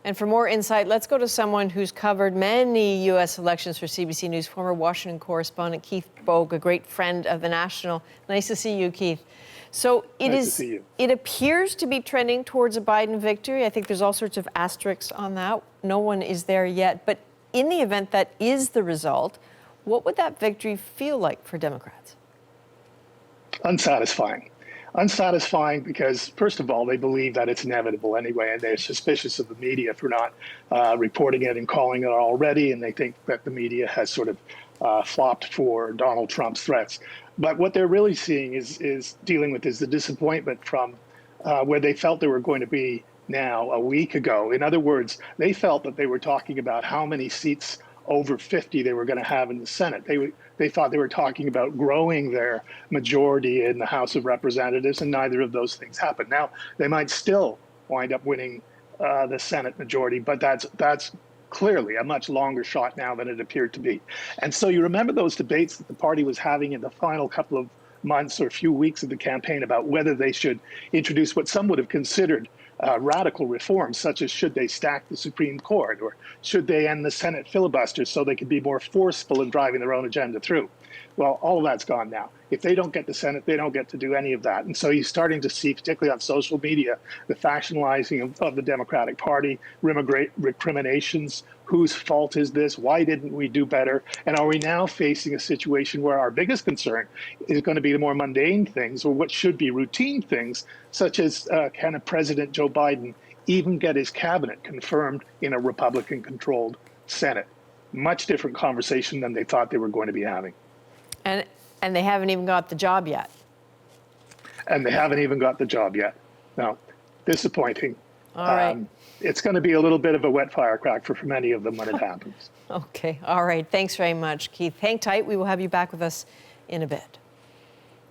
And for more insight, let's go to someone who's covered many U.S. elections for CBC News, former Washington correspondent Keith Boag, a great friend of the National. Nice to see you, Keith. So it appears to be trending towards a Biden victory. I think there's all sorts of asterisks on that. No one is there yet. But in the event that is the result, what would that victory feel like for Democrats? Unsatisfying. Unsatisfying because, first of all, they believe that it's inevitable anyway, and they're suspicious of the media for not reporting it and calling it already, and they think that the media has sort of flopped for Donald Trump's threats. But what they're really seeing is dealing with is the disappointment from where they felt they were going to be now a week ago. In other words, they felt that they were talking about how many seats over 50 they were going to have in the Senate. They thought they were talking about growing their majority in the House of Representatives, and neither of those things happened. Now, they might still wind up winning the Senate majority, but that's clearly a much longer shot now than it appeared to be. And so you remember those debates that the party was having in the final couple of months or a few weeks of the campaign about whether they should introduce what some would have considered radical reforms, such as should they stack the Supreme Court, or should they end the Senate filibuster so they could be more forceful in driving their own agenda through. Well, all of that's gone now. If they don't get the Senate, they don't get to do any of that. And so you're starting to see, particularly on social media, the factionalizing of the Democratic Party, recriminations. Whose fault is this? Why didn't we do better? And are we now facing a situation where our biggest concern is going to be the more mundane things, or what should be routine things, such as can a President Joe Biden even get his cabinet confirmed in a Republican-controlled Senate? Much different conversation than they thought they were going to be having. And they haven't even got the job yet. And they haven't even got the job yet. No, disappointing. All right. It's going to be a little bit of a wet firecracker for many of them when it happens. Okay. All right. Thanks very much, Keith. Hang tight. We will have you back with us in a bit.